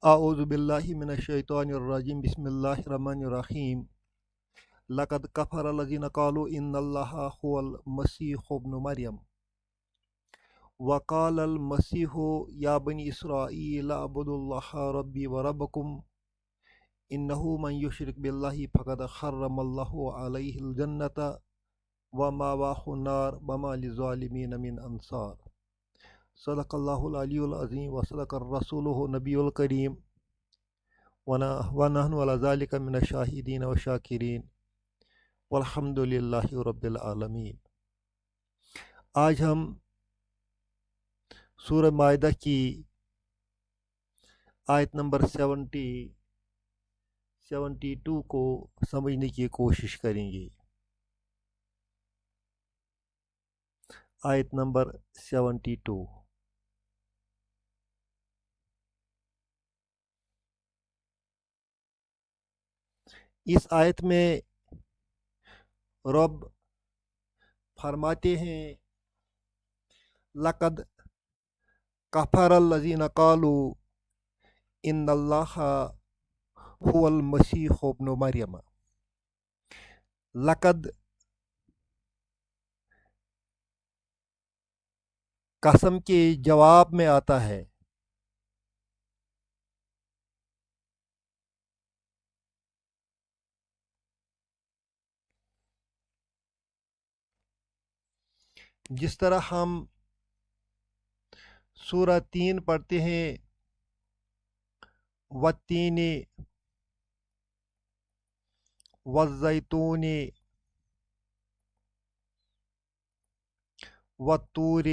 اعوذ باللہ من الشیطان الرجیم بسم اللہ الرحمن الرحیم لقد کفر الذین قالوا ان اللہ هو المسیح ابن مریم وقال المسیح یا بنی اسرائیل اعبدوا اللہ ربی وربکم انہ من یشرک باللہ فقد حرم اللہ علیہ الجنۃ ومأواہ النار وما للظالمین من انصار صدق اللہ العلی العظیم وصدق الرسول نبی الکریم ونحن علی ذلک من الشاہدین والشاکرین والحمد للہ رب العالمین۔ آج ہم سورہ مائدہ کی آیت نمبر 72 کو سمجھنے کی کوشش کریں گے۔ آیت نمبر 72۔ اس آیت میں رب فرماتے ہیں لقد کفر الذین قالوا ان اللہ هو المسیح ابن مریم۔ لقد قسم کے جواب میں آتا ہے، جس طرح ہم سورہ 3 پڑھتے ہیں والتین والزیتون والطور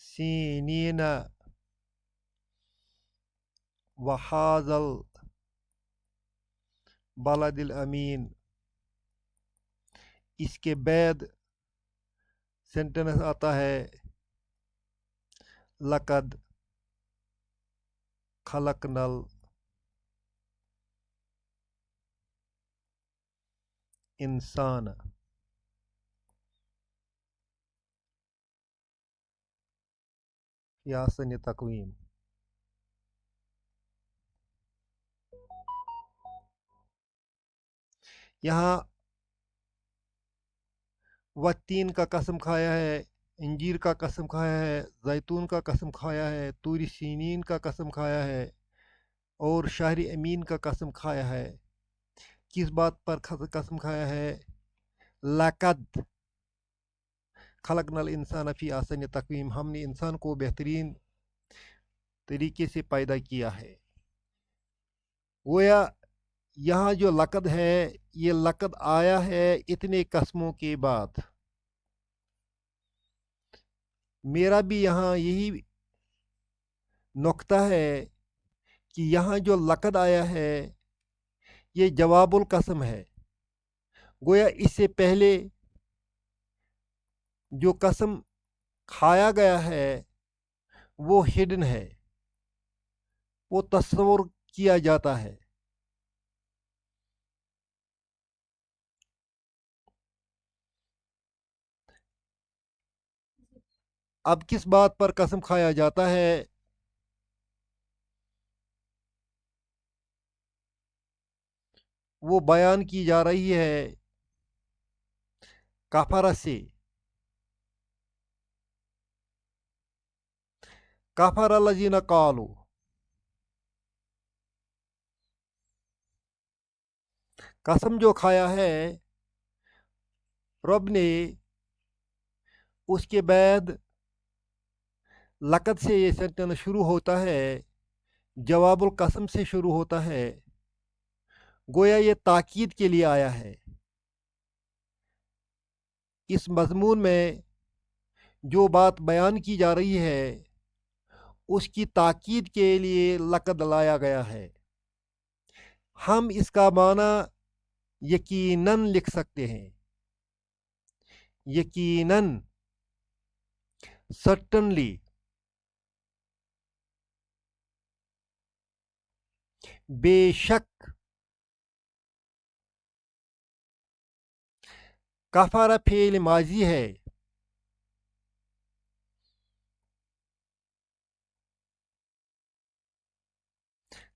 سینین وہذا البلد الامین، اس کے بعد سینٹنس آتا ہے لقد خلقنا الانسان۔ فی احسن تقویم۔ یہاں والتین کا قسم کھایا ہے، انجیر کا قسم کھایا ہے، زیتون کا قسم کھایا ہے، طور سینین کا قسم کھایا ہے اور شہر امین کا قسم کھایا ہے۔ کس بات پر قسم کھایا ہے؟ لقد خلقنا الانسان فی احسن تقویم، ہم نے انسان کو بہترین طریقے سے پیدا کیا ہے۔ گویا یہاں جو لقد ہے، یہ لقد آیا ہے اتنے قسموں کے بعد۔ میرا بھی یہاں یہی نقطہ ہے کہ یہاں جو لقد آیا ہے یہ جواب القسم ہے۔ گویا اس سے پہلے جو قسم کھایا گیا ہے وہ ہڈن ہے، وہ تصور کیا جاتا ہے۔ اب کس بات پر قسم کھایا جاتا ہے؟ وہ بیان کی جا رہی ہے کفارہ سے۔ کفر الذین قالوا، قسم جو کھایا ہے رب نے، اس کے بعد لقد سے یہ سینٹنس شروع ہوتا ہے، جواب القسم سے شروع ہوتا ہے۔ گویا یہ تاکید کے لیے آیا ہے۔ اس مضمون میں جو بات بیان کی جا رہی ہے اس کی تاکید کے لیے لقد لایا گیا ہے۔ ہم اس کا معنی یقیناً لکھ سکتے ہیں، یقیناً، سرٹنلی، بے شک۔ کفارہ فعل ماضی ہے،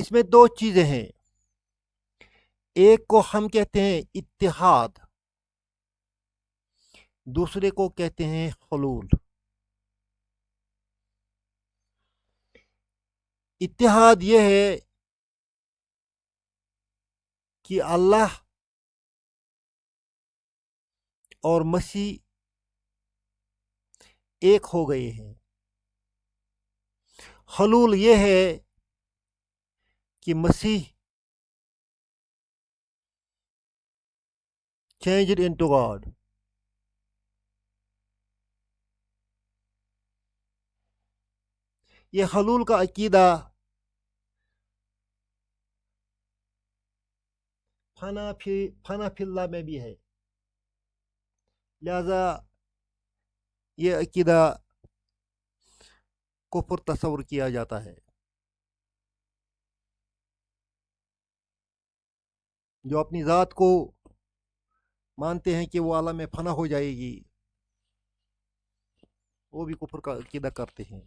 اس میں دو چیزیں ہیں، ایک کو ہم کہتے ہیں اتحاد، دوسرے کو کہتے ہیں حلول۔ اتحاد یہ ہے کہ اللہ اور مسیح ایک ہو گئے ہیں۔ حلول یہ ہے کہ مسیح changed into God۔ یہ حلول کا عقیدہ فنا فی اللہ میں بھی ہے، لہذا یہ عقیدہ کفر تصور کیا جاتا ہے۔ جو اپنی ذات کو مانتے ہیں کہ وہ عالم میں فنا ہو جائے گی، وہ بھی کفر کا عقیدہ کرتے ہیں۔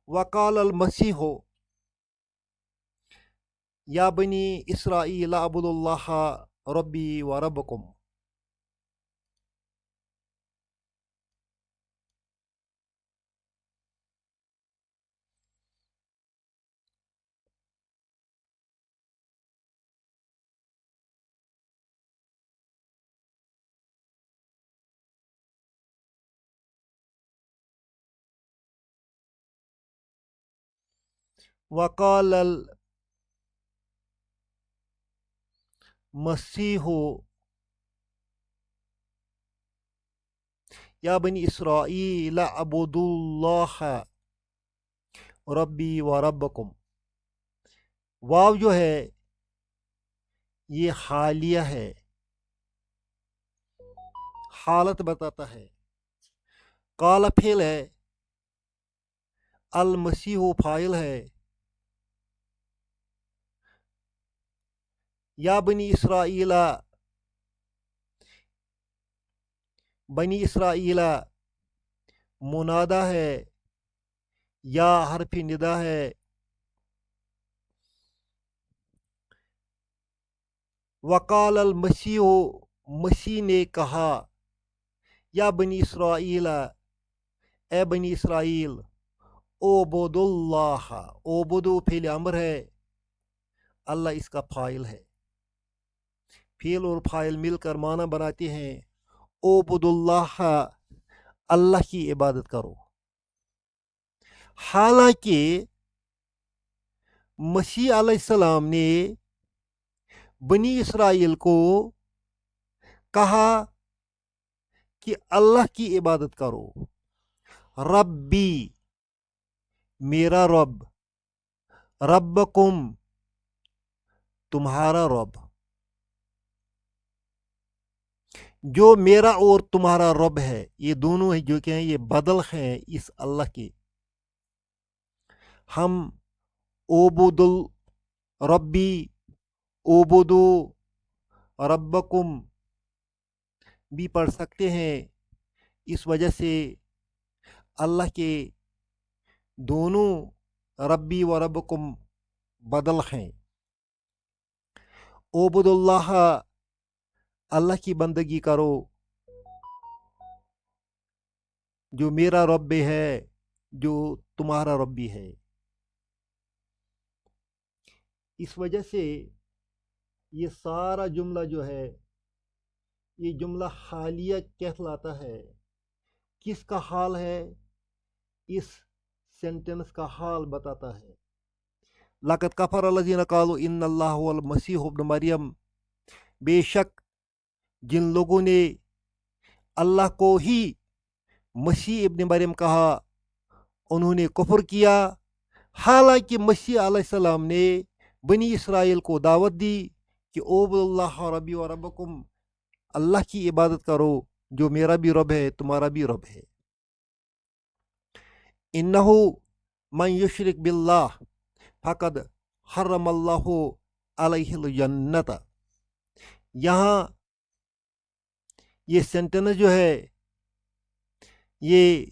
وقال المسیح یا بنی اسرائیل اعبدوا اللہ ربی و ربکم۔ وقال المسیح یا بنی اسرائیل اعبدوا اللہ ربی و ربکم۔ واو جو ہے یہ حالیہ ہے، حالت بتاتا ہے۔ قال فعل ہے، المسیح فاعل ہے، یا بنی اسرائیل، بنی اسرائیل منادہ ہے، یا حرف ندا ہے۔ وقال المسیح، مسیح نے کہا، یا بنی اسرائیل، اے بنی اسرائیل، اعبدوا اللہ، اعبدوا فعل امر ہے، اللہ اس کا فاعل ہے۔ فعل اور فاعل مل کر معنی بناتے ہیں اعبدوا اللہ، اللہ کی عبادت کرو۔ حالانکہ مسیح علیہ السلام نے بنی اسرائیل کو کہا کہ اللہ کی عبادت کرو۔ ربی میرا رب، ربکم تمہارا رب۔ جو میرا اور تمہارا رب ہے، یہ دونوں ہیں جو کہ ہیں یہ بدل ہیں اس اللہ کے۔ ہم اعبد ربی، اعبدو ربکم بھی پڑھ سکتے ہیں، اس وجہ سے اللہ کے دونوں ربی و ربکم بدل ہیں۔ اعبد اللہ، اللہ کی بندگی کرو، جو میرا رب ہے، جو تمہارا رب بھی ہے۔ اس وجہ سے یہ سارا جملہ جو ہے یہ جملہ حالیہ کہلاتا ہے۔ کس کا حال ہے؟ اس سینٹنس کا حال بتاتا ہے۔ لقد کفر الذین قالوا ان اللہ هو المسیح ابن مریم، بے شک جن لوگوں نے اللہ کو ہی مسیح ابن مریم کہا، انہوں نے کفر کیا، حالانکہ مسیح علیہ السلام نے بنی اسرائیل کو دعوت دی کہ اعبدوا اللہ ربی و ربکم، اللہ کی عبادت کرو، جو میرا بھی رب ہے تمہارا بھی رب ہے۔ انہ من یشرک باللہ فقد حرم اللہ علیہ الجنت۔ یہاں یہ سینٹنس جو ہے یہ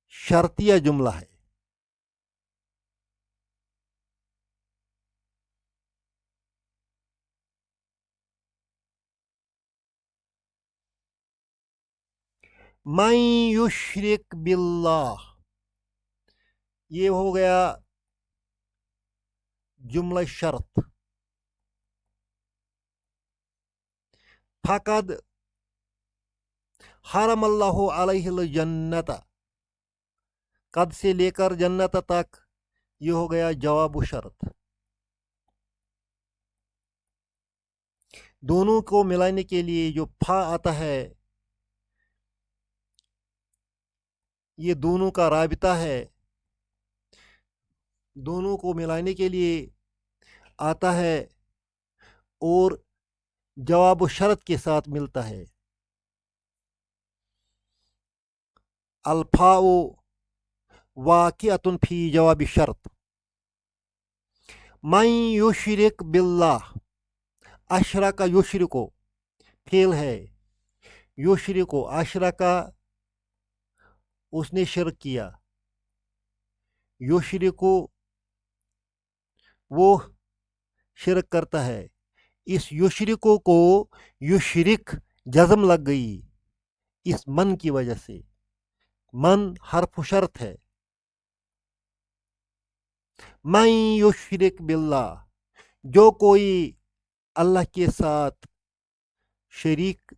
شرطیہ جملہ ہے۔ من یشرک باللہ، یہ ہو گیا جملہ شرط. فقد حرم اللہ علیہ الجنت، قد سے لے کر جنت تک یہ ہو گیا جواب و شرط. دونوں کو ملانے کے لیے جو پھا آتا ہے یہ دونوں کا رابطہ ہے، دونوں کو ملانے کے لیے آتا ہے اور جواب و شرط کے ساتھ ملتا ہے. الفاء واقعۃ فی جواب شرط. من یشرک باللہ، اشرک یشرکو فعل ہے، یشرکو اشرکا اس نے شرک کیا، یشرکو وہ شرک کرتا ہے. اس یشرکو کو یشرک جزم لگ گئی اس من کی وجہ سے. من حرف شرط ہے. من یشرک باللہ، جو کوئی اللہ کے ساتھ شریک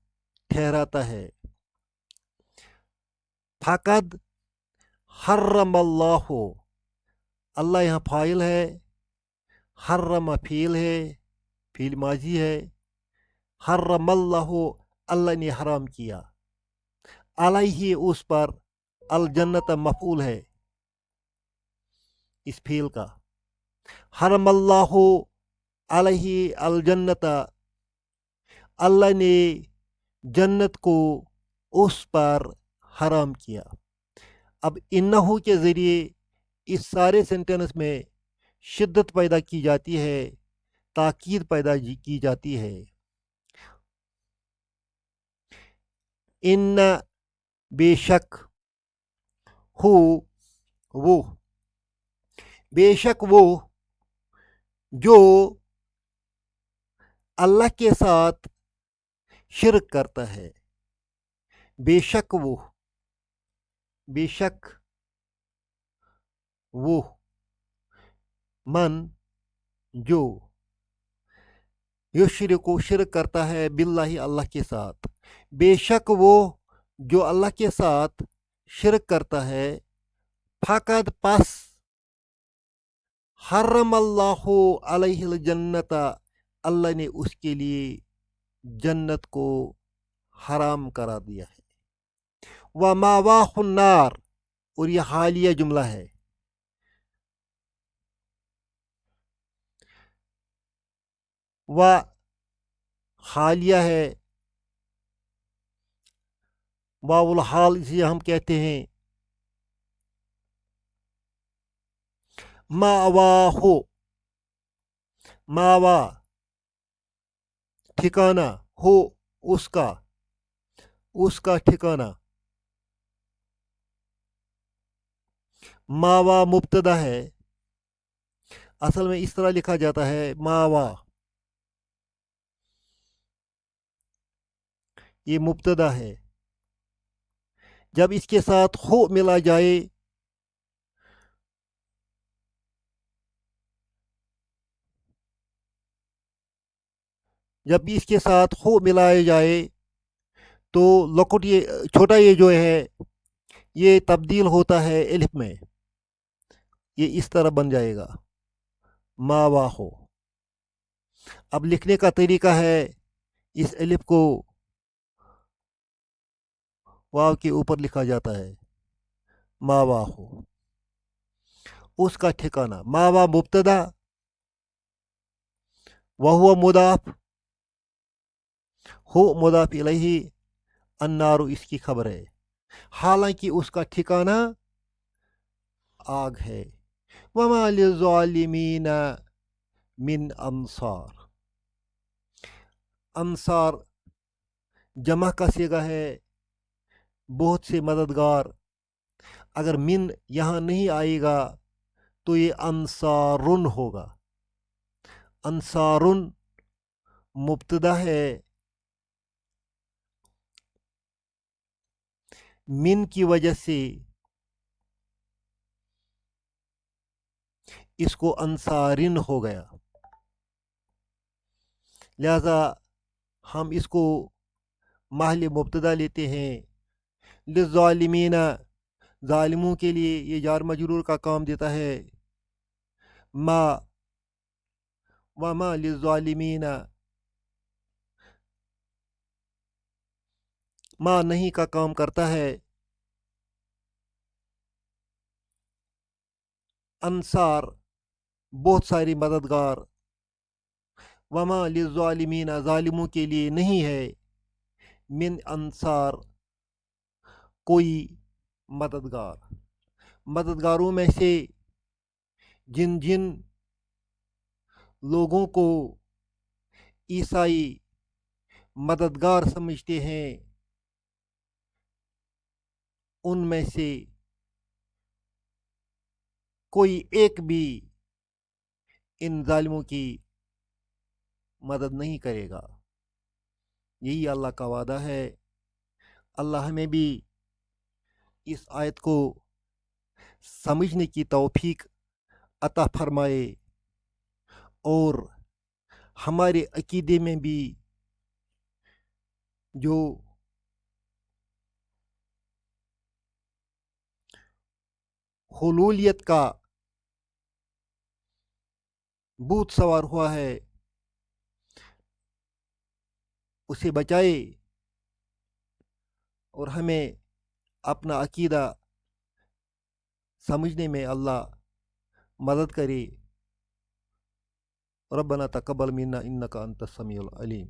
ٹھہراتا ہے. فقد حرم اللہ، اللہ یہاں فاعل ہے، حرم فعل ہے، فعل ماضی ہے. حرم اللہ، اللہ نے حرام کیا. علیہ اس پر، الجنت مفعول ہے اس فعل کا. حرم اللہ علیہ الجنت، اللہ نے جنت کو اس پر حرام کیا. اب انہو کے ذریعے اس سارے سینٹینس میں شدت پیدا کی جاتی ہے، تاکید پیدا کی جاتی ہے. ان بے شک، ہو وہ، بے شک وہ جو اللہ کے ساتھ شرک کرتا ہے. بے شک وہ، بے شک وہ، من جو یشرک شرک کرتا ہے باللہ اللہ کے ساتھ. بے شک وہ جو اللہ کے ساتھ شرک کرتا ہے. فقد پس حرم اللہ علیہ الجنت، اللہ نے اس کے لیے جنت کو حرام کرا دیا ہے. وماواہ النار، اور یہ حالیہ جملہ ہے. و حالیہ ہے، واو الحال اسے ہم کہتے ہیں. ماواہ، ماوا ٹھکانہ، ہو اس کا، اس کا ٹھکانہ. ماوا مبتدا ہے، اصل میں اس طرح لکھا جاتا ہے ماوا، یہ مبتدا ہے. جب اس کے ساتھ ہو ملا جائے جب اس کے ساتھ ہو ملایا جائے تو لکٹ یہ چھوٹا یہ جو ہے یہ تبدیل ہوتا ہے الف میں، یہ اس طرح بن جائے گا ماوا ہو. اب لکھنے کا طریقہ ہے اس الف کو واو کے اوپر لکھا جاتا ہے ماوا ہو، اس کا ٹھکانہ. ماوا مبتدا، وہو مضاف، ہو مضاف الیہ، النار اس کی خبر ہے. حالانکہ اس کا ٹھکانہ آگ ہے. وما للظالمین من انصار، انصار جمع کا صیغہ ہے، بہت سے مددگار. اگر من یہاں نہیں آئے گا تو یہ انصارن ہوگا. انصارن مبتدا ہے، من کی وجہ سے اس کو انصارن ہو گیا، لہذا ہم اس کو محل مبتدا لیتے ہیں۔ للظالمین، ظالموں کے لیے یہ جار مجرور کا کام دیتا ہے۔ ما، وما للظالمین، ما نہیں کا کام کرتا ہے۔ انصار، بہت ساری مددگار۔ وما للظالمین، ظالموں کے لیے نہیں ہے۔ من انصار، کوئی مددگار۔ مددگاروں میں سے جن جن لوگوں کو عیسائی مددگار سمجھتے ہیں، ان میں سے کوئی ایک بھی ان ظالموں کی مدد نہیں کرے گا۔ یہی اللہ کا وعدہ ہے۔ اللہ ہمیں بھی اس آیت کو سمجھنے کی توفیق عطا فرمائے، اور ہمارے عقیدے میں بھی جو حلولیت کا بھوت سوار ہوا ہے اسے بچائے، اور ہمیں اپنا عقیدہ سمجھنے میں اللہ مدد کرے۔ ربنا تقبل منا انک انت السمیع العلیم۔